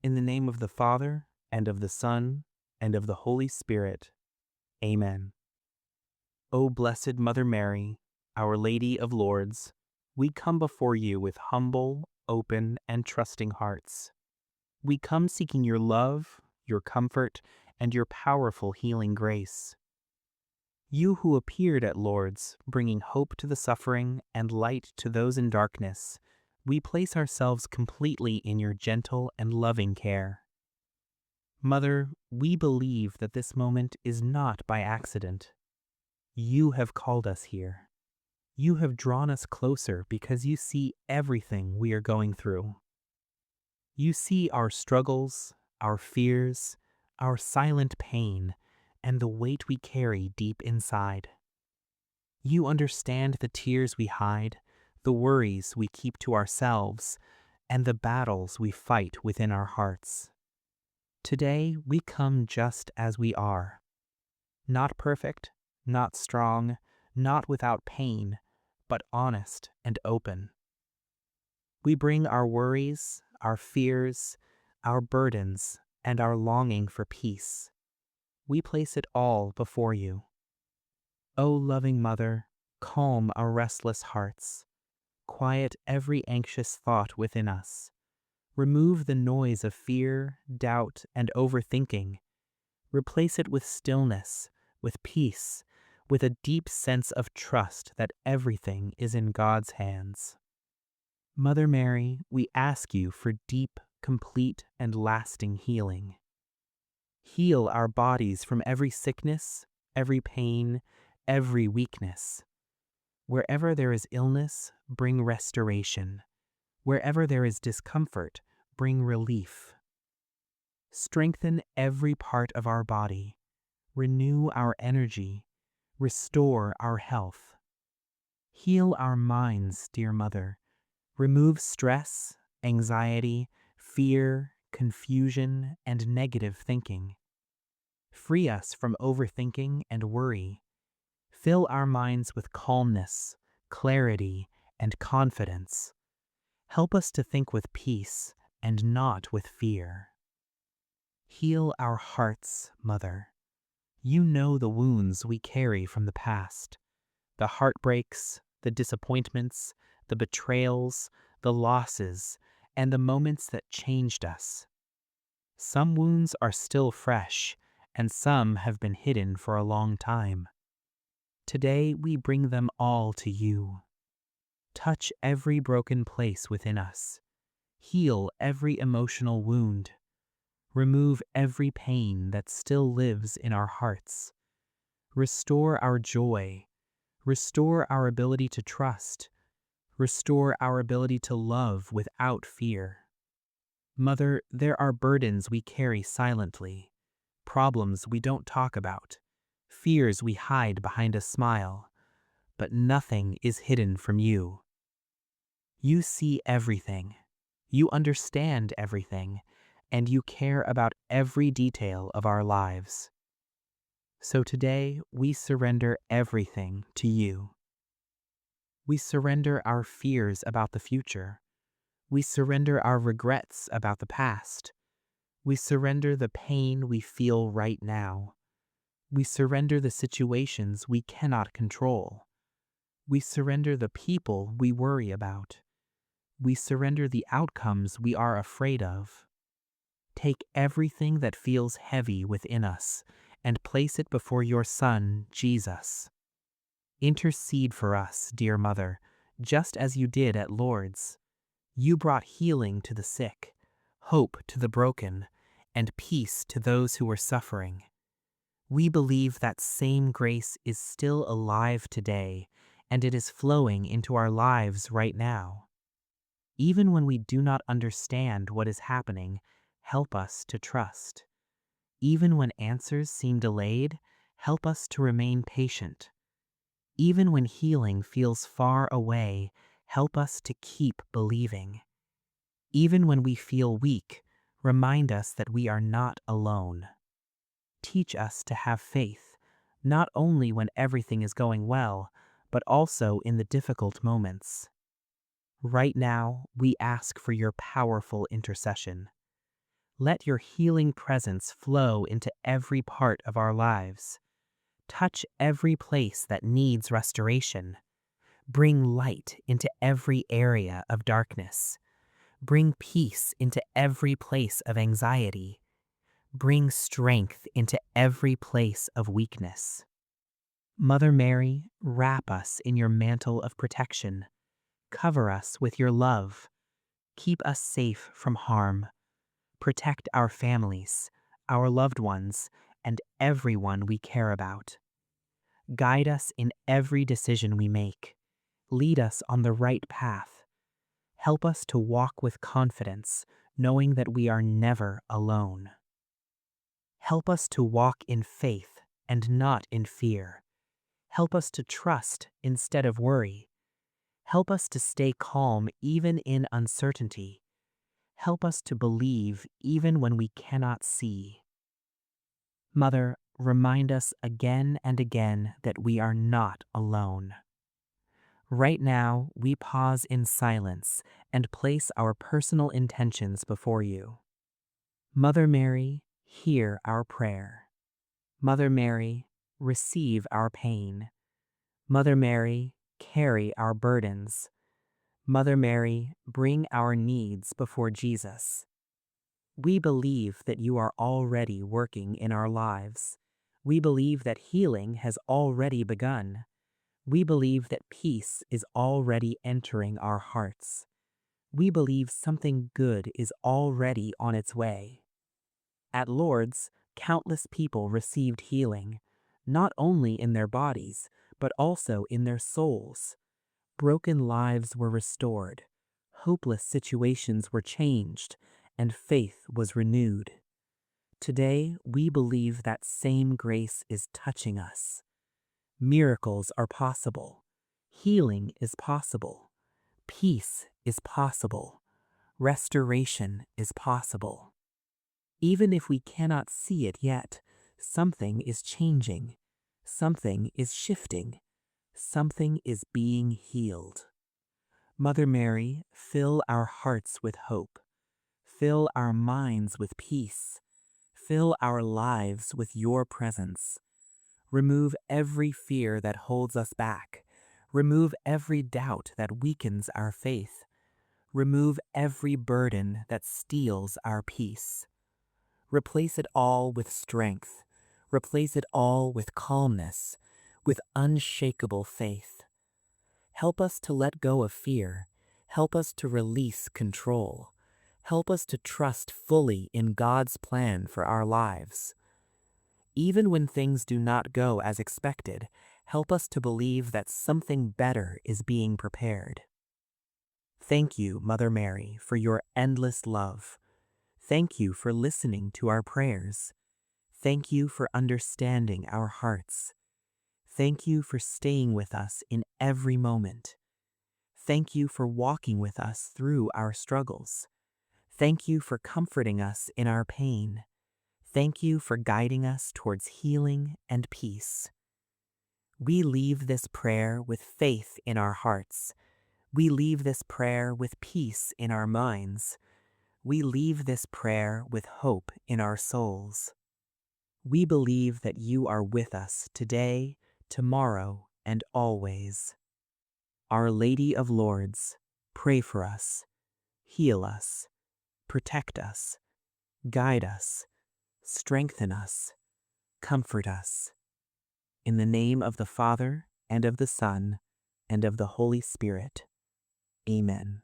In the name of the Father, and of the Son, and of the Holy Spirit. Amen. O Blessed Mother Mary, Our Lady of Lourdes, we come before you with humble, open, and trusting hearts. We come seeking your love, your comfort, and your powerful healing grace. You who appeared at Lourdes, bringing hope to the suffering and light to those in darkness, we place ourselves completely in your gentle and loving care. Mother, we believe that this moment is not by accident. You have called us here. You have drawn us closer because you see everything we are going through. You see our struggles, our fears, our silent pain, and the weight we carry deep inside. You understand the tears we hide, the worries we keep to ourselves, and the battles we fight within our hearts. Today we come just as we are. Not perfect, not strong, not without pain, but honest and open. We bring our worries, our fears, our burdens, and our longing for peace. We place it all before you. O loving Mother, calm our restless hearts. Quiet every anxious thought within us. Remove the noise of fear, doubt, and overthinking. Replace it with stillness, with peace, with a deep sense of trust that everything is in God's hands. Mother Mary, we ask you for deep, complete, and lasting healing. Heal our bodies from every sickness, every pain, every weakness. Wherever there is illness, bring restoration. Wherever there is discomfort, bring relief. Strengthen every part of our body. Renew our energy. Restore our health. Heal our minds, dear Mother. Remove stress, anxiety, fear, confusion, and negative thinking. Free us from overthinking and worry. Fill our minds with calmness, clarity, and confidence. Help us to think with peace and not with fear. Heal our hearts, Mother. You know the wounds we carry from the past, the heartbreaks, the disappointments, the betrayals, the losses, and the moments that changed us. Some wounds are still fresh, and some have been hidden for a long time. Today we bring them all to you. Touch every broken place within us. Heal every emotional wound. Remove every pain that still lives in our hearts. Restore our joy. Restore our ability to trust. Restore our ability to love without fear. Mother, there are burdens we carry silently, problems we don't talk about, fears we hide behind a smile, but nothing is hidden from you. You see everything. You understand everything, and you care about every detail of our lives. So today, we surrender everything to you. We surrender our fears about the future. We surrender our regrets about the past. We surrender the pain we feel right now. We surrender the situations we cannot control. We surrender the people we worry about. We surrender the outcomes we are afraid of. Take everything that feels heavy within us and place it before your Son, Jesus. Intercede for us, dear Mother, just as you did at Lourdes. You brought healing to the sick, hope to the broken, and peace to those who were suffering. We believe that same grace is still alive today, and it is flowing into our lives right now. Even when we do not understand what is happening, help us to trust. Even when answers seem delayed, help us to remain patient. Even when healing feels far away, help us to keep believing. Even when we feel weak, remind us that we are not alone. Teach us to have faith, not only when everything is going well, but also in the difficult moments. Right now, we ask for your powerful intercession. Let your healing presence flow into every part of our lives. Touch every place that needs restoration. Bring light into every area of darkness. Bring peace into every place of anxiety. Bring strength into every place of weakness. Mother Mary, wrap us in your mantle of protection. Cover us with your love. Keep us safe from harm. Protect our families, our loved ones, and everyone we care about. Guide us in every decision we make. Lead us on the right path. Help us to walk with confidence, knowing that we are never alone. Help us to walk in faith and not in fear. Help us to trust instead of worry. Help us to stay calm even in uncertainty. Help us to believe even when we cannot see. Mother, remind us again and again that we are not alone. Right now, we pause in silence and place our personal intentions before you. Mother Mary, hear our prayer. Mother Mary, receive our pain. Mother Mary, carry our burdens. Mother Mary, bring our needs before Jesus. We believe that you are already working in our lives. We believe that healing has already begun. We believe that peace is already entering our hearts. We believe something good is already on its way. At Lourdes, countless people received healing, not only in their bodies, but also in their souls. Broken lives were restored, hopeless situations were changed, and faith was renewed. Today, we believe that same grace is touching us. Miracles are possible. Healing is possible. Peace is possible. Restoration is possible. Even if we cannot see it yet, something is changing. Something is shifting. Something is being healed. Mother Mary, fill our hearts with hope. Fill our minds with peace. Fill our lives with your presence. Remove every fear that holds us back. Remove every doubt that weakens our faith. Remove every burden that steals our peace. Replace it all with strength. Replace it all with calmness, with unshakable faith. Help us to let go of fear. Help us to release control. Help us to trust fully in God's plan for our lives. Even when things do not go as expected, help us to believe that something better is being prepared. Thank you, Mother Mary, for your endless love. Thank you for listening to our prayers. Thank you for understanding our hearts. Thank you for staying with us in every moment. Thank you for walking with us through our struggles. Thank you for comforting us in our pain. Thank you for guiding us towards healing and peace. We leave this prayer with faith in our hearts. We leave this prayer with peace in our minds. We leave this prayer with hope in our souls. We believe that you are with us today, tomorrow, and always. Our Lady of Lourdes, pray for us, heal us, protect us, guide us, strengthen us, comfort us. In the name of the Father, and of the Son, and of the Holy Spirit. Amen.